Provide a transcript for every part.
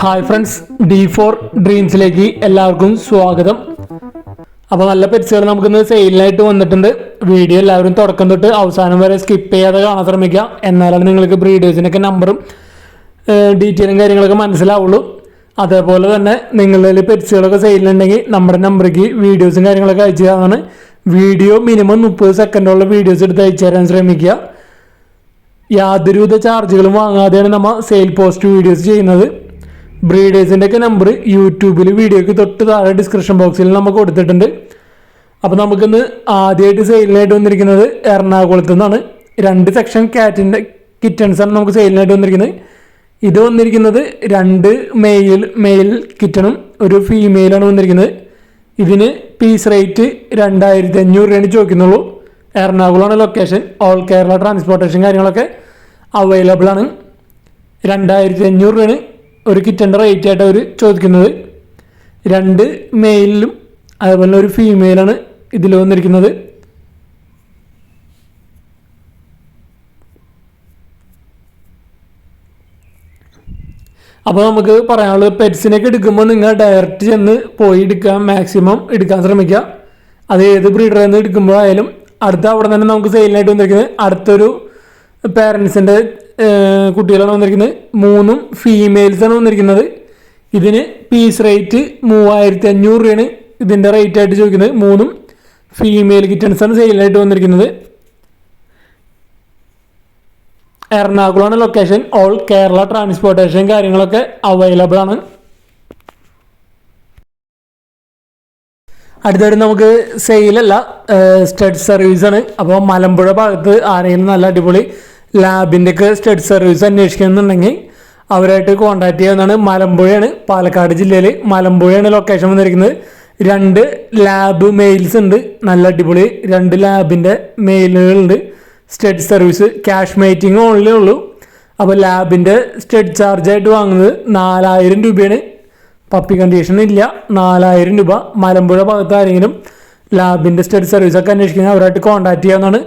Hi friends, D4 ഡ്രീംസിലേക്ക് എല്ലാവർക്കും സ്വാഗതം. അപ്പോൾ നല്ല പെറ്റ്സുകൾ നമുക്കിന്ന് സെയിലായിട്ട് വന്നിട്ടുണ്ട്. വീഡിയോ എല്ലാവരും തുടക്കം തൊട്ട് അവസാനം വരെ സ്കിപ്പ് ചെയ്യാതെ കാണാൻ ശ്രമിക്കുക. എന്നാലാണ് നിങ്ങൾക്ക് ബ്രീഡേഴ്സിനൊക്കെ നമ്പറും ഡീറ്റെയിലും കാര്യങ്ങളൊക്കെ മനസ്സിലാവുള്ളൂ. അതേപോലെ തന്നെ നിങ്ങളുടെ പെറ്റ്സുകളൊക്കെ സെയിലുണ്ടെങ്കിൽ നമ്മുടെ നമ്പറേക്ക് വീഡിയോസും കാര്യങ്ങളൊക്കെ അയച്ചു തരാനാണ്. വീഡിയോ മിനിമം 30 സെക്കൻഡുള്ള വീഡിയോസ് എടുത്ത് അയച്ചു തരാൻ ശ്രമിക്കുക. യാതൊരുവിധ ചാർജുകളും വാങ്ങാതെയാണ് നമ്മൾ സെയിൽ പോസ്റ്റ് വീഡിയോസ് ചെയ്യുന്നത്. ബ്രീഡേഴ്സിൻ്റെ ഒക്കെ നമ്പർ യൂട്യൂബിൽ വീഡിയോയ്ക്ക് തൊട്ട് താഴെ ഡിസ്ക്രിപ്ഷൻ ബോക്സിൽ നമ്മൾ കൊടുത്തിട്ടുണ്ട്. അപ്പോൾ നമുക്കിന്ന് ആദ്യമായിട്ട് സെയിലിനായിട്ട് വന്നിരിക്കുന്നത് എറണാകുളത്ത് നിന്നാണ്. 2 സെക്ഷൻ ക്യാറ്റിൻ്റെ കിറ്റൺസാണ് നമുക്ക് സെയിലിനായിട്ട് വന്നിരിക്കുന്നത്. ഇത് വന്നിരിക്കുന്നത് 2 മെയിൽ കിറ്റണും ഒരു ഫീമെയിലാണ് വന്നിരിക്കുന്നത്. ഇതിന് പീസ് റേറ്റ് 2500 രൂപയാണ് ചോദിക്കുന്നുള്ളൂ. എറണാകുളമാണ് ലൊക്കേഷൻ. ഓൾ കേരള ട്രാൻസ്പോർട്ടേഷൻ കാര്യങ്ങളൊക്കെ അവൈലബിൾ ആണ്. 2500 രൂപയാണ് ഒരു കിറ്റൻ്റെ റേറ്റ് ആയിട്ട് അവർ ചോദിക്കുന്നത്. 2 മെയിലും അതുപോലെ ഒരു ഫീമെയിലാണ് ഇതിൽ വന്നിരിക്കുന്നത്. അപ്പോൾ നമുക്ക് പറയാനുള്ളത്, പെറ്റ്സിനൊക്കെ എടുക്കുമ്പോൾ നിങ്ങൾ ഡയറക്റ്റ് ചെന്ന് പോയി മാക്സിമം എടുക്കാൻ ശ്രമിക്കുക. അത് ഏത് ബ്രീഡറിൽ നിന്ന് എടുക്കുമ്പോഴായാലും അടുത്ത അവിടെ തന്നെ നമുക്ക് സെയിലിനായിട്ട് വന്നിരിക്കുന്നത് അടുത്തൊരു പേരൻസിൻ്റെ കുട്ടികളാണ് വന്നിരിക്കുന്നത്. 3 ഫീമെയിൽസാണ് വന്നിരിക്കുന്നത്. ഇതിന് പീസ് റേറ്റ് 3500 രൂപയാണ് ഇതിൻ്റെ റേറ്റ് ആയിട്ട് ചോദിക്കുന്നത്. 3 ഫീമെയിൽ കിറ്റൺസാണ് സെയിലിനായിട്ട് വന്നിരിക്കുന്നത്. എറണാകുളമാണ് ലൊക്കേഷൻ. ഓൾ കേരള ട്രാൻസ്പോർട്ടേഷൻ കാര്യങ്ങളൊക്കെ അവൈലബിൾ ആണ്. അടുത്തായിട്ട് നമുക്ക് സെയിലല്ല, സ്റ്റഡ് സർവീസാണ്. അപ്പോൾ മലമ്പുഴ ഭാഗത്ത് ആരെങ്കിലും നല്ല അടിപൊളി ലാബിൻ്റെ ഒക്കെ സ്റ്റഡ് സർവീസ് അന്വേഷിക്കുന്നുണ്ടെങ്കിൽ അവരായിട്ട് കോൺടാക്ട് ചെയ്യാവുന്നതാണ്. മലമ്പുഴയാണ്, പാലക്കാട് ജില്ലയിൽ മലമ്പുഴയാണ് ലൊക്കേഷൻ വന്നിരിക്കുന്നത്. 2 ലാബ് മെയിൽസ് ഉണ്ട്, നല്ല അടിപൊളി 2 ലാബിൻ്റെ മെയിലുകളുണ്ട്. Stud service cash mating only ഉള്ളൂ. അപ്പോൾ ലാബിൻ്റെ സ്റ്റഡ് ചാർജായിട്ട് വാങ്ങുന്നത് 4000 രൂപയാണ്. പപ്പി കണ്ടീഷൻ ഇല്ല, 4000 രൂപ. മലമ്പുഴ ഭാഗത്ത് ആരെങ്കിലും ലാബിൻ്റെ സ്റ്റഡ് സർവീസൊക്കെ അന്വേഷിക്കുന്നത് അവരായിട്ട് കോൺടാക്ട് ചെയ്യാവുന്നതാണ്.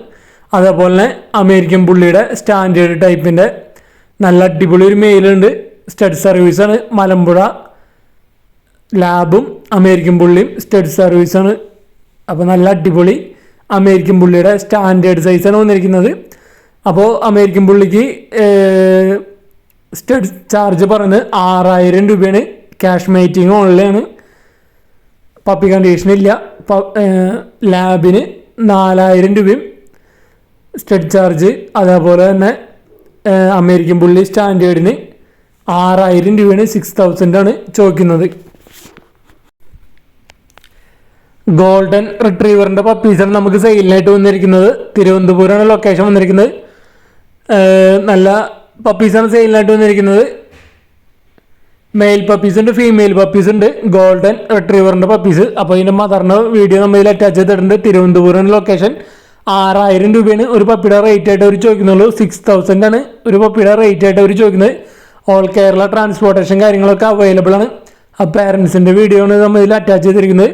അതേപോലെ തന്നെ അമേരിക്കൻ പുള്ളിയുടെ സ്റ്റാൻഡേർഡ് ടൈപ്പിൻ്റെ നല്ല അടിപൊളി ഒരു മെയിലുണ്ട്. സ്റ്റഡ് സർവീസാണ്. മലമ്പുഴ ലാബും അമേരിക്കൻ പുള്ളിയും സ്റ്റഡ് സർവീസാണ്. അപ്പോൾ നല്ല അടിപൊളി അമേരിക്കൻ പുള്ളിയുടെ സ്റ്റാൻഡേർഡ് സൈസാണ് വന്നിരിക്കുന്നത്. അപ്പോൾ അമേരിക്കൻ പുള്ളിക്ക് സ്റ്റഡ് ചാർജ് പറയുന്നത് 6000 രൂപയാണ്. ക്യാഷ് മേറ്റിംഗ് ഓൺലൈനാണ്. പപ്പി കണ്ടീഷൻ ഇല്ല. ലാബിന് 4000 രൂപയും സ്റ്റഡ് ചാർജ്. അതേപോലെ തന്നെ അമേരിക്കൻ പുള്ളി സ്റ്റാൻഡേർഡിന് 6000 രൂപയാണ്. 6000 ആണ് ചോദിക്കുന്നത്. ഗോൾഡൻ റിട്രീവറിൻ്റെ പപ്പീസാണ് നമുക്ക് സെയിലിനായിട്ട് വന്നിരിക്കുന്നത്. തിരുവനന്തപുരമാണ് ലൊക്കേഷൻ വന്നിരിക്കുന്നത്. നല്ല പപ്പീസാണ് സെയിലിനായിട്ട് വന്നിരിക്കുന്നത്. മെയിൽ പപ്പീസ് ഉണ്ട്, ഫീമെയിൽ പപ്പീസ് ഉണ്ട്. ഗോൾഡൻ റിട്രീവറിൻ്റെ പപ്പീസ്. അപ്പോൾ ഇതിൻ്റെ മദറിൻ്റെ വീഡിയോ നമ്മൾ ഇതിൽ അറ്റാച്ച് ചെയ്തിട്ടുണ്ട്. തിരുവനന്തപുരം ലൊക്കേഷൻ. 6000 രൂപയാണ് ഒരു പപ്പിയുടെ റേറ്റ് ആയിട്ട് അവർ ചോദിക്കുന്നുള്ളൂ. 6000 ആണ് ഒരു പപ്പിയുടെ റേറ്റ് ആയിട്ട് അവർ ചോദിക്കുന്നത്. ഓൾ കേരള ട്രാൻസ്പോർട്ടേഷൻ കാര്യങ്ങളൊക്കെ അവൈലബിൾ ആണ്. ആ പാരൻസിൻ്റെ വീഡിയോ ആണ് നമ്മൾ ഇതിൽ അറ്റാച്ച് ചെയ്തിരിക്കുന്നത്.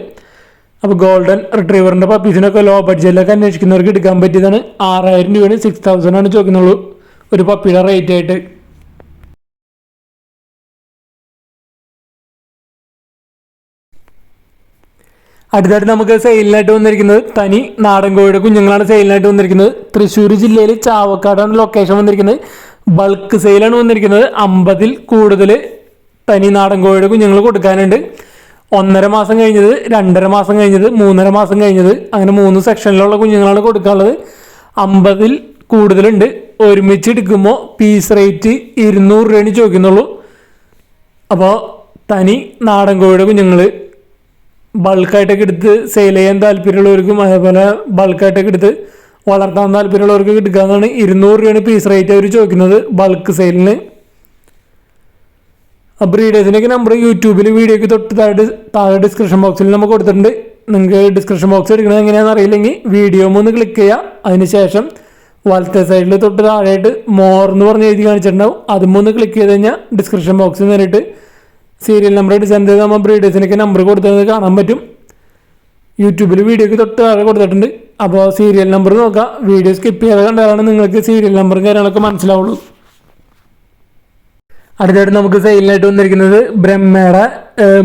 അപ്പോൾ ഗോൾഡൻ റിട്രീവറിൻ്റെ പപ്പീസിനൊക്കെ ലോ ബഡ്ജറ്റിലൊക്കെ അന്വേഷിക്കുന്നവർക്ക് എടുക്കാൻ പറ്റിയതാണ്. 6000 രൂപയാണ്. 6000 ആണ് ചോദിക്കുന്നുള്ളൂ ഒരു പപ്പിയുടെ റേറ്റ് ആയിട്ട്. അടുത്തായിട്ട് നമുക്ക് സെയിലിനായിട്ട് വന്നിരിക്കുന്നത് തനി നാടൻ കോഴിയുടെ കുഞ്ഞുങ്ങളാണ് സെയിലിനായിട്ട് വന്നിരിക്കുന്നത്. തൃശ്ശൂർ ജില്ലയിൽ ചാവക്കാടാണ് ലൊക്കേഷൻ വന്നിരിക്കുന്നത്. ബൾക്ക് സെയിലാണ് വന്നിരിക്കുന്നത്. 50-ൽ കൂടുതൽ തനി നാടൻ കോഴിയുടെ കുഞ്ഞുങ്ങൾ കൊടുക്കാനുണ്ട്. 1.5 മാസം കഴിഞ്ഞത്, 2.5 മാസം കഴിഞ്ഞത്, 3.5 മാസം കഴിഞ്ഞത്, അങ്ങനെ 3 സെക്ഷനിലുള്ള കുഞ്ഞുങ്ങളാണ് കൊടുക്കാനുള്ളത്. 50-ൽ കൂടുതലുണ്ട്. ഒരുമിച്ച് എടുക്കുമ്പോൾ പീസ് റേറ്റ് 200 രൂപയാണ് ചോദിക്കുന്നുള്ളൂ. അപ്പോൾ തനി നാടൻ കോഴിയുടെ കുഞ്ഞുങ്ങൾ ബൾക്കായിട്ടൊക്കെ എടുത്ത് സെയിൽ ചെയ്യാൻ താല്പര്യമുള്ളവർക്കും അതേപോലെ ബൾക്കായിട്ടൊക്കെ എടുത്ത് വളർത്താൻ താല്പര്യമുള്ളവർക്ക് എടുക്കാവുന്നതാണ്. 200 രൂപയാണ് പീസ് റേറ്റ് അവർ ചോദിക്കുന്നത് ബൾക്ക് സെയിലിന്. ബ്രീഡേഴ്സിൻ്റെയൊക്കെ നമ്പർ യൂട്യൂബിൽ വീഡിയോയ്ക്ക് തൊട്ട് താഴെ ഡിസ്ക്രിപ്ഷൻ ബോക്സിൽ നമുക്ക് കൊടുത്തിട്ടുണ്ട്. നിങ്ങൾക്ക് ഡിസ്ക്രിപ്ഷൻ ബോക്സ് എടുക്കുന്നത് എങ്ങനെയാണെന്ന് അറിയില്ലെങ്കിൽ വീഡിയോ ഒന്ന് ക്ലിക്ക് ചെയ്യുക. അതിനുശേഷം വലത്തെ സൈഡിൽ തൊട്ട് താഴെയായിട്ട് മോർ എന്ന് പറഞ്ഞ് എഴുതി കാണിച്ചിട്ടുണ്ടാവും. അതും ഒന്ന് ക്ലിക്ക് ചെയ്ത് കഴിഞ്ഞാൽ ഡിസ്ക്രിപ്ഷൻ ബോക്സിൽ നേരിട്ട് സീരിയൽ നമ്പർ ഡിസൈൻ ചെയ്ത് നമ്മൾ ബ്രീഡേഴ്സിനൊക്കെ നമ്പർ കൊടുത്തത് കാണാൻ പറ്റും. യൂട്യൂബിൽ വീഡിയോയ്ക്ക് തൊട്ട് താഴെ കൊടുത്തിട്ടുണ്ട്. അപ്പോൾ സീരിയൽ നമ്പർ നോക്കുക. വീഡിയോ സ്കിപ്പ് ചെയ്യാതെ കണ്ടാലാണ് നിങ്ങൾക്ക് സീരിയൽ നമ്പറും കാര്യങ്ങളൊക്കെ മനസ്സിലാവുള്ളൂ. അടുത്തായിട്ട് നമുക്ക് സെയിലിനായിട്ട് വന്നിരിക്കുന്നത് ബ്രഹ്മയുടെ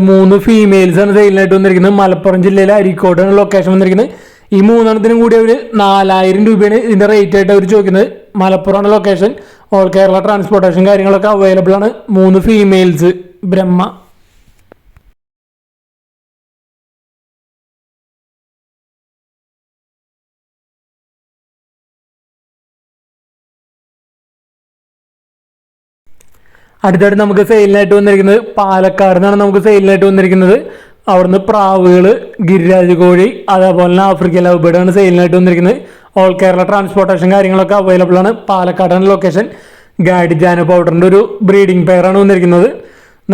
3 ഫീമെയിൽസ് ആണ് സെയിലിനായിട്ട് വന്നിരിക്കുന്നത്. മലപ്പുറം ജില്ലയിലെ അരീക്കോടാണ് ലൊക്കേഷൻ വന്നിരിക്കുന്നത്. ഈ 3 കൂടി അവർ 4000 രൂപയാണ് ഇതിന്റെ റേറ്റ് ആയിട്ട് അവർ ചോദിക്കുന്നത്. മലപ്പുറമാണ് ലൊക്കേഷൻ. ഓൾ കേരള ട്രാൻസ്പോർട്ടേഷൻ കാര്യങ്ങളൊക്കെ അവൈലബിൾ ആണ്. 3 ഫീമെയിൽസ് ബ്രഹ്മ. അടുത്തായിട്ട് നമുക്ക് സെയിലിനായിട്ട് വന്നിരിക്കുന്നത് പാലക്കാട് നിന്നാണ് നമുക്ക് സെയിലിനായിട്ട് വന്നിരിക്കുന്നത്. അവിടുന്ന് പ്രാവുകൾ, ഗിരിരാജ് കോഴി, അതേപോലെ തന്നെ ആഫ്രിക്കൻ ലവ് ബേർഡ് ആണ് സെയിലിനായിട്ട് വന്നിരിക്കുന്നത്. ഓൾ കേരള ട്രാൻസ്പോർട്ടേഷൻ കാര്യങ്ങളൊക്കെ അവൈലബിൾ ആണ്. പാലക്കാടാണ് ലൊക്കേഷൻ. ഗാഡിജാനോ പൗഡറിൻ്റെ ഒരു ബ്രീഡിംഗ് പെയറാണ് വന്നിരിക്കുന്നത്.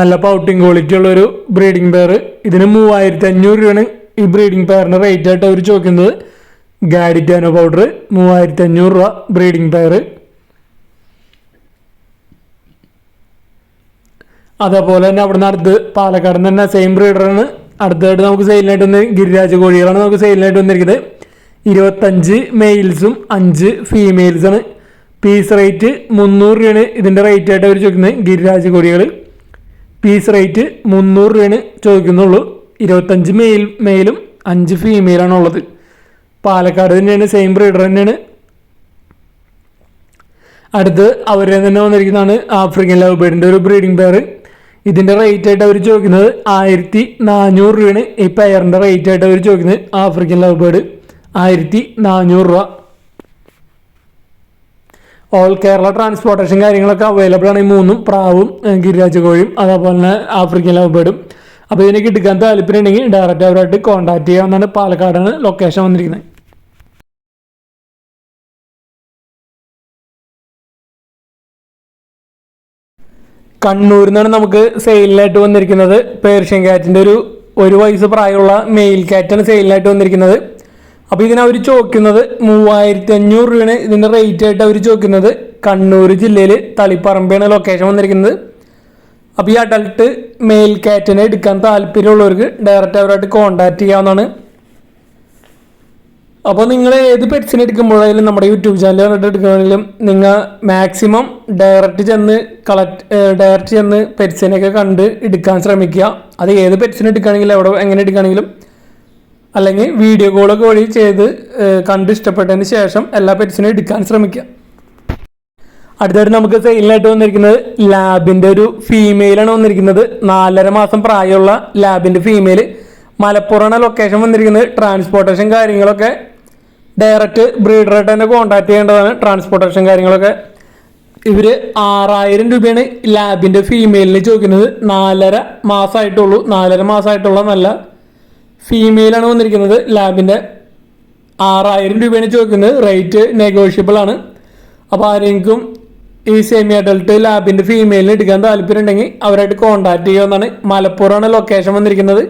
നല്ല പൗട്ടിങ് ക്വാളിറ്റി ഉള്ളൊരു ബ്രീഡിംഗ് പെയർ. ഇതിന് 3500 രൂപയാണ് ഈ ബ്രീഡിംഗ് പെയറിൻ്റെ റേറ്റ് ആയിട്ട് അവർ ചോദിക്കുന്നത്. ഗാഡിജാനോ പൗഡർ 3500 രൂപ ബ്രീഡിംഗ് പെയർ. അതേപോലെ തന്നെ അവിടെ നിന്ന് അടുത്ത് പാലക്കാട് തന്നെ സെയിം ബ്രീഡറാണ്. അടുത്തായിട്ട് നമുക്ക് സെയിലിനായിട്ട് വന്ന് ഗിരിരാജ് കോഴികളാണ് നമുക്ക് സെയിലിനായിട്ട് വന്നിരിക്കുന്നത്. 25 മെയിൽസും 5 ഫീമെയിൽസാണ്. പീസ് റേറ്റ് 300 രൂപയാണ് ഇതിൻ്റെ റേറ്റ് ആയിട്ട് അവർ ചോദിക്കുന്നത്. ഗിരിരാജ് കോഴികൾ പീസ് റേറ്റ് 300 രൂപയാണ് ചോദിക്കുന്നുള്ളൂ. 25 മെയിലും 5 ഫീമെയിലാണ് ഉള്ളത്. പാലക്കാട് തന്നെയാണ്, സെയിം ബ്രീഡർ തന്നെയാണ്. അടുത്ത് അവരെ തന്നെ വന്നിരിക്കുന്നതാണ് ആഫ്രിക്കൻ ലവ് ബേർഡിൻ്റെ ഒരു ബ്രീഡിംഗ് പെയർ. ഇതിൻ്റെ റേറ്റ് ആയിട്ട് അവർ ചോദിക്കുന്നത് 1400 രൂപയാണ് ഈ പെയറിൻ്റെ റേറ്റ് ആയിട്ട് അവർ ചോദിക്കുന്നത്. ആഫ്രിക്കൻ ലവ് ബേർഡ് 1400 രൂപ. ഓൾ കേരള ട്രാൻസ്പോർട്ടേഷൻ കാര്യങ്ങളൊക്കെ അവൈലബിൾ ആണ്. ഈ 3 പ്രാവും ഗിരിരാജ് കോഴിയും അതേപോലെ തന്നെ ആഫ്രിക്കൻ ലവ് ബേർഡും. അപ്പോൾ ഇതിനൊക്കെ എടുക്കാൻ താല്പര്യം ഉണ്ടെങ്കിൽ ഡയറക്റ്റ് അവരായിട്ട് കോൺടാക്ട് ചെയ്യാവുന്നതാണ്. പാലക്കാടാണ് ലൊക്കേഷൻ വന്നിരിക്കുന്നത്. കണ്ണൂരിൽ നിന്നാണ് നമുക്ക് സെയിലിനായിട്ട് വന്നിരിക്കുന്നത്. പേർഷ്യൻ ക്യാറ്റിൻ്റെ ഒരു വയസ്സ് പ്രായമുള്ള മെയിൽ ക്യാറ്റാണ് സെയിലിനായിട്ട് വന്നിരിക്കുന്നത്. അപ്പോൾ ഇതിനവർ ചോദിക്കുന്നത് 3500 രൂപയാണ് ഇതിൻ്റെ റേറ്റ് ആയിട്ട് അവർ ചോദിക്കുന്നത്. കണ്ണൂർ ജില്ലയിൽ തളിപ്പറമ്പാണ് ലൊക്കേഷൻ വന്നിരിക്കുന്നത്. അപ്പോൾ ഈ അഡൾട്ട് മെയിൽ ക്യാറ്റിനെ എടുക്കാൻ താല്പര്യമുള്ളവർക്ക് ഡയറക്റ്റ് അവരായിട്ട് കോൺടാക്ട് ചെയ്യാവുന്നതാണ്. അപ്പോൾ നിങ്ങൾ ഏത് പെറ്റ്സിനെ എടുക്കുമ്പോഴായാലും നമ്മുടെ യൂട്യൂബ് ചാനൽ കണ്ടിട്ട് എടുക്കുകയാണെങ്കിലും നിങ്ങൾ മാക്സിമം ഡയറക്റ്റ് ചെന്ന് പെറ്റ്സിനെയൊക്കെ കണ്ട് എടുക്കാൻ ശ്രമിക്കുക. അത് ഏത് പെറ്റ്സിനെ എടുക്കുകയാണെങ്കിലും എങ്ങനെ എടുക്കുകയാണെങ്കിലും, അല്ലെങ്കിൽ വീഡിയോ കോളൊക്കെ വഴി ചെയ്ത് കണ്ട് ഇഷ്ടപ്പെട്ടതിന് ശേഷം എല്ലാ പെറ്റ്സിനും എടുക്കാൻ ശ്രമിക്കുക. അടുത്തായിട്ട് നമുക്ക് സെയിലിനായിട്ട് വന്നിരിക്കുന്നത് ലാബിൻ്റെ ഒരു ഫീമെയിലാണ് വന്നിരിക്കുന്നത്. 4.5 മാസം പ്രായമുള്ള ലാബിൻ്റെ ഫീമെയിൽ. മലപ്പുറമാണ് ലൊക്കേഷൻ വന്നിരിക്കുന്നത്. ട്രാൻസ്പോർട്ടേഷൻ കാര്യങ്ങളൊക്കെ ഡയറക്റ്റ് ബ്രീഡറായിട്ട് തന്നെ കോൺടാക്ട് ചെയ്യേണ്ടതാണ്. ട്രാൻസ്പോർട്ടേഷൻ കാര്യങ്ങളൊക്കെ ഇവർ 6000 രൂപയാണ് ലാബിൻ്റെ ഫീമെയിലിന് ചോദിക്കുന്നത്. 4.5 മാസമായിട്ടുള്ളൂ. 4.5 മാസമായിട്ടുള്ള നല്ല ഫീമെയിലാണ് വന്നിരിക്കുന്നത്. ലാബിൻ്റെ 6000 രൂപയാണ് ചോദിക്കുന്നത്. റേറ്റ് നെഗോഷ്യബിൾ ആണ്. അപ്പോൾ ആരെങ്കിലും ഈ സെമി അഡൾട്ട് ലാബിൻ്റെ ഫീമെയിലിന് എടുക്കാൻ താല്പര്യം ഉണ്ടെങ്കിൽ അവരായിട്ട് കോൺടാക്ട് ചെയ്യാവുന്നതാണ്. മലപ്പുറമാണ് ലൊക്കേഷൻ വന്നിരിക്കുന്നത്.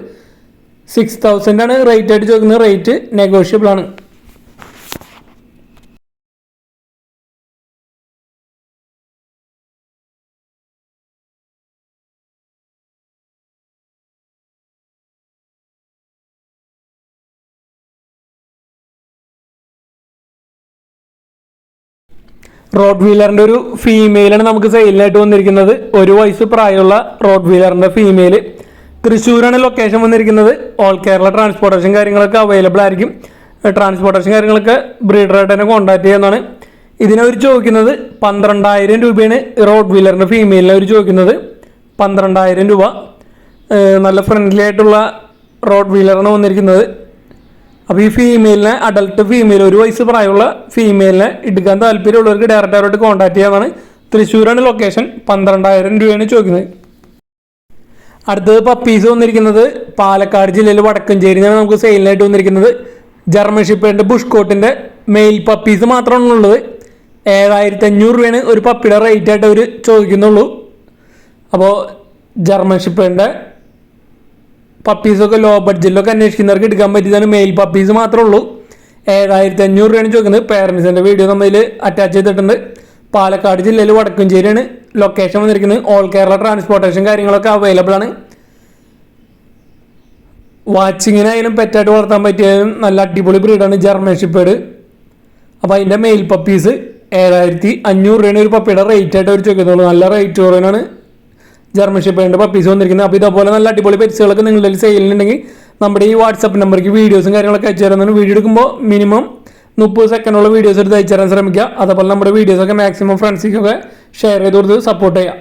6000 ആണ് റേറ്റ് ആയിട്ട് ചോദിക്കുന്നത്. റേറ്റ് നെഗോഷ്യബിൾ ആണ്. റോഡ് വീലറിൻ്റെ ഒരു ഫീമെയിലാണ് നമുക്ക് സെയിലിനായിട്ട് വന്നിരിക്കുന്നത്. 1 വയസ്സ് പ്രായമുള്ള റോഡ് വീലറിൻ്റെ ഫീമെയിൽ. തൃശ്ശൂരാണ് ലൊക്കേഷൻ വന്നിരിക്കുന്നത്. ഓൾ കേരള ട്രാൻസ്പോർട്ടേഷൻ കാര്യങ്ങളൊക്കെ അവൈലബിൾ ആയിരിക്കും. ട്രാൻസ്പോർട്ടേഷൻ കാര്യങ്ങളൊക്കെ ബ്രീഡറായിട്ട് തന്നെ കോൺടാക്ട് ചെയ്യുന്നതാണ്. ഇതിനവർ ചോദിക്കുന്നത് 12000 രൂപയാണ് റോഡ് വീലറിൻ്റെ ഫീമെയിലിന് അവർ ചോദിക്കുന്നത്. 12000 രൂപ. നല്ല ഫ്രണ്ട്ലി ആയിട്ടുള്ള റോഡ് വീലറാണ് വന്നിരിക്കുന്നത്. അപ്പോൾ ഈ ഫീമെയിലിനെ, അഡൾട്ട് ഫീമെയിൽ 1 വയസ്സ് പ്രായമുള്ള ഫീമെയിലിനെ എടുക്കാൻ താല്പര്യമുള്ളവർക്ക് ഡയറക്റ്റ് അവരോട് കോൺടാക്ട് ചെയ്യാവുന്നതാണ്. തൃശ്ശൂരാണ് ലൊക്കേഷൻ. 12000 രൂപയാണ് ചോദിക്കുന്നത്. അടുത്തത് പപ്പീസ് വന്നിരിക്കുന്നത് പാലക്കാട് ജില്ലയിൽ വടക്കഞ്ചേരിയാണ് നമുക്ക് സെയിലിനായിട്ട് വന്നിരിക്കുന്നത്. ജർമ്മൻ ഷിപ്പേഡിൻ്റെ ബുഷ് കോട്ടിൻ്റെ മെയിൽ പപ്പീസ് മാത്രമാണ് ഉള്ളത്. 7500 രൂപയാണ് ഒരു പപ്പിയുടെ റേറ്റ് ആയിട്ട് അവർ ചോദിക്കുന്നുള്ളൂ. അപ്പോൾ ജർമ്മൻ ഷിപ്പേഡിൻ്റെ പപ്പീസൊക്കെ ലോ ബഡ്ജറ്റിലൊക്കെ അന്വേഷിക്കുന്നവർക്ക് എടുക്കാൻ പറ്റിയതാണ്. മെയിൽ പപ്പീസ് മാത്രമേ ഉള്ളൂ. 7500 രൂപയാണ് ചോദിക്കുന്നത്. പേരൻസിൻ്റെ വീഡിയോ നമ്മൾ അറ്റാച്ച് ചെയ്തിട്ടുണ്ട്. പാലക്കാട് ജില്ലയിൽ വടക്കഞ്ചേരിയാണ് ലൊക്കേഷൻ വന്നിരിക്കുന്നത്. ഓൾ കേരള ട്രാൻസ്പോർട്ടേഷൻ കാര്യങ്ങളൊക്കെ അവൈലബിൾ ആണ്. വാച്ചിങ്ങിനായാലും പെറ്റായിട്ട് വളർത്താൻ പറ്റിയാലും നല്ല അടിപൊളി ബ്രീഡാണ് ജർമ്മൻ ഷിപ്പേഡ്. അപ്പോൾ അതിൻ്റെ മെയിൽ പപ്പീസ് 7500 രൂപയാണ് ഒരു പപ്പിയുടെ റേറ്റ് ആയിട്ട് അവർ ചോദിക്കുന്നുള്ളൂ. നല്ല റേറ്റ് കുറവാണ്. ജർമ്മൻ ഷെപ്പേർഡിൻ്റെ പപ്പീസ് വന്നിരിക്കുന്നത്. അപ്പോൾ ഇതേപോലെ നല്ല അടിപൊളി പെറ്റ്സുകളൊക്കെ നിങ്ങളുടെ സെയിലുണ്ടെങ്കിൽ നമ്മുടെ ഈ വാട്സപ്പ് നമ്പർക്ക് വീഡിയോസും കാര്യങ്ങളൊക്കെ അയച്ചു തരുന്നതാണ്. വീഡിയോ എടുക്കുമ്പോൾ മിനിമം 30 സെക്കൻഡുള്ള വീഡിയോസ് എടുത്ത് അയച്ചു തരാൻ ശ്രമിക്കുക. അതേപോലെ നമ്മുടെ വീഡിയോസൊക്കെ മാക്സിമം ഫ്രണ്ട്സിക്കൊക്കെ ഷെയർ ചെയ്ത് കൊടുത്ത് സപ്പോർട്ട് ചെയ്യുക.